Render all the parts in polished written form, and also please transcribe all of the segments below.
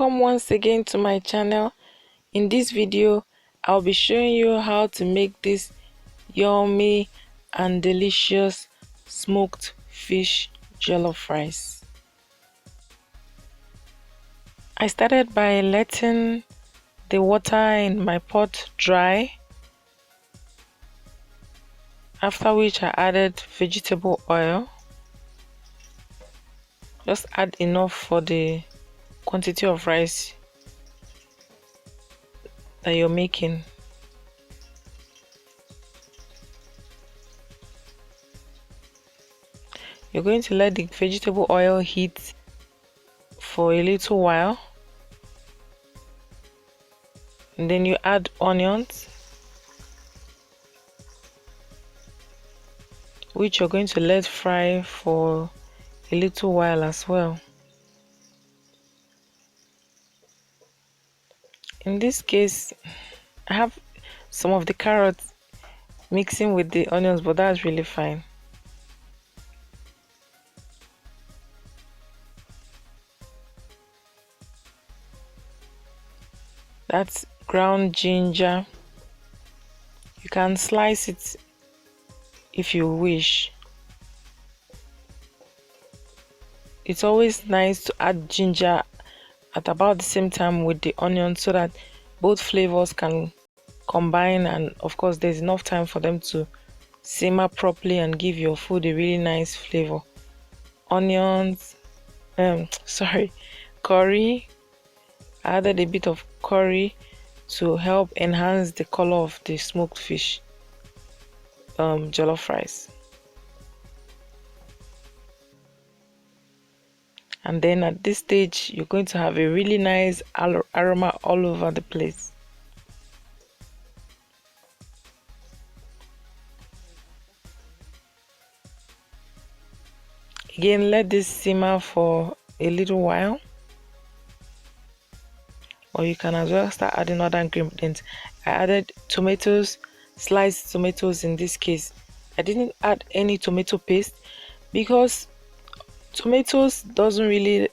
Welcome once again to my channel. In this video I'll be showing you how to make this yummy and delicious smoked fish jollof rice. I started by letting the water in my pot dry, after which I added vegetable oil. Just add enough for the quantity of rice that you're making. You're going to let the vegetable oil heat for a little while, and then you add onions, which you're going to let fry for a little while as well. In this case, I have some of the carrots mixing with the onions, but that's really fine. That's ground ginger. You can slice it if you wish. It's always nice to add ginger at about the same time with the onion so that both flavors can combine, and of course there's enough time for them to simmer properly and give your food a really nice flavor. Onions, curry. I added a bit of curry to help enhance the color of the smoked fish jollof rice. And then at this stage you're going to have a really nice aroma all over the place. Again, let this simmer for a little while, or you can as well start adding other ingredients. I added tomatoes, sliced tomatoes. In this case I didn't add any tomato paste because tomatoes doesn't really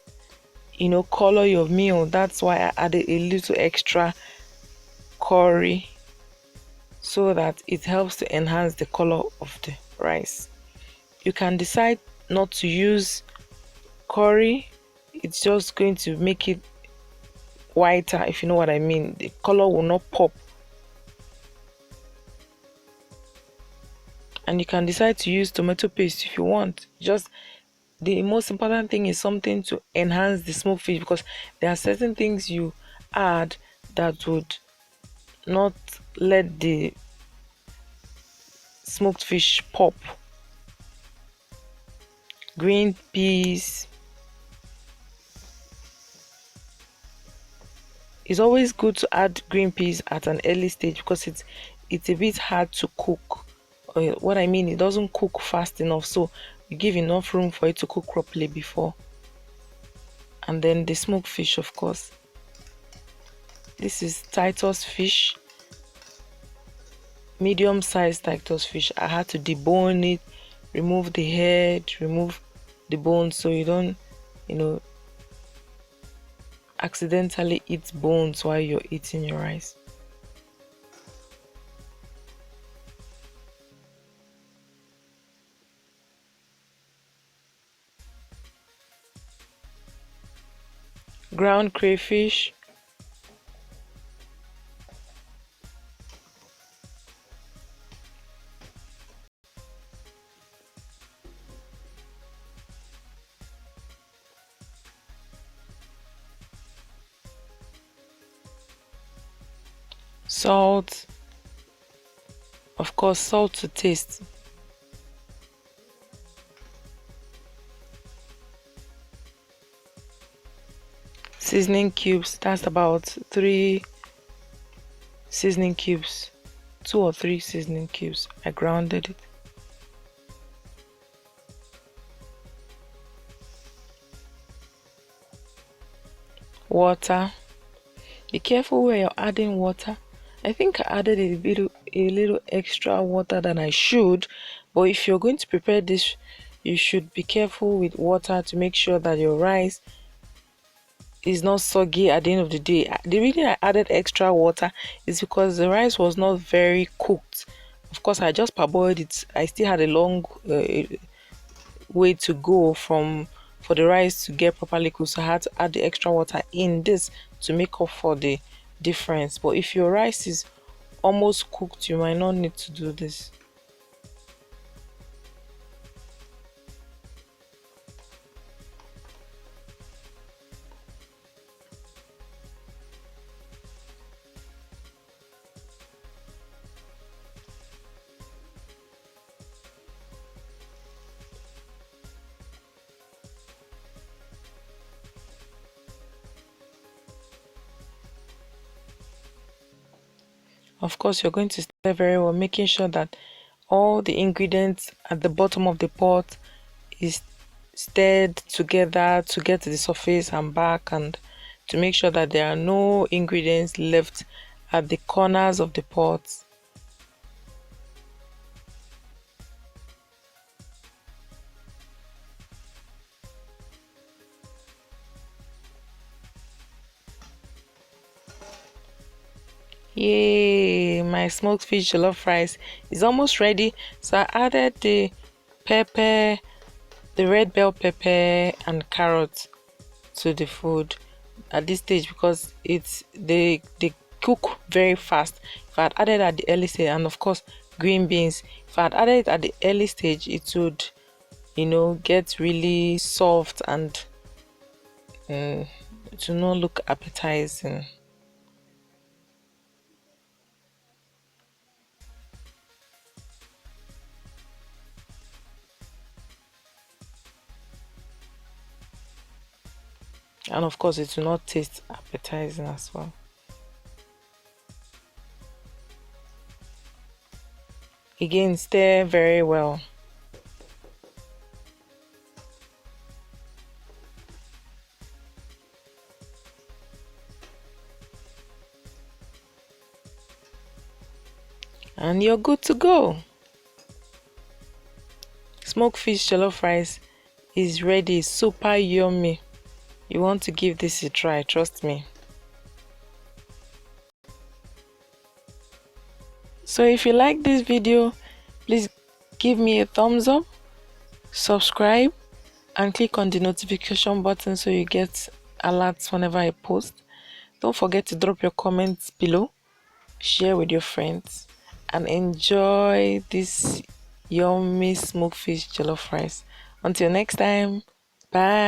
color your meal. That's why I added a little extra curry so that it helps to enhance the color of the rice. You can decide not to use curry. It's just going to make it whiter, if you know what I mean. The color will not pop. And you can decide to use tomato paste if you want. Just the most important thing is something to enhance the smoked fish, because there are certain things you add that would not let the smoked fish pop. Green peas. It's always good to add green peas at an early stage because it's a bit hard to cook. What I mean, it doesn't cook fast enough, so you give enough room for it to cook properly before. And then the smoked fish, of course. This is Titus fish, medium-sized Titus fish. I had to debone it, remove the head, remove the bones, so you don't accidentally eat bones while you're eating your rice. Ground crayfish, salt, of course, salt to taste. Seasoning cubes, that's about 3 seasoning cubes, 2 or 3 seasoning cubes. I grounded it. Water. Be careful where you're adding water. I think I added a little extra water than I should, but if you're going to prepare this, you should be careful with water to make sure that your rice is not soggy at the end of the day. The reason I added extra water is because the rice was not very cooked. Of course, I just parboiled it. I still had a long way to go for the rice to get properly cooked, so I had to add the extra water in this to make up for the difference. But if your rice is almost cooked, you might not need to do this. Of course, you're going to stir very well, making sure that all the ingredients at the bottom of the pot is stirred together to get to the surface and back, and to make sure that there are no ingredients left at the corners of the pot. Yay, my smoked fish jollof rice is almost ready. So I added the pepper, the red bell pepper and carrots to the food at this stage, because they cook very fast. If I had added at the early stage, and of course green beans, if I had added it at the early stage, it would, get really soft and to not look appetizing. And of course it will not taste appetizing as well. Again, stir very well. And you're good to go. Smoked fish jollof rice is ready. Super yummy. You want to give this a try, trust me. So if you like this video, please give me a thumbs up, subscribe, and click on the notification button so you get alerts whenever I post. Don't forget to drop your comments below, share with your friends, and enjoy this yummy smoked fish jollof rice. Until next time, bye.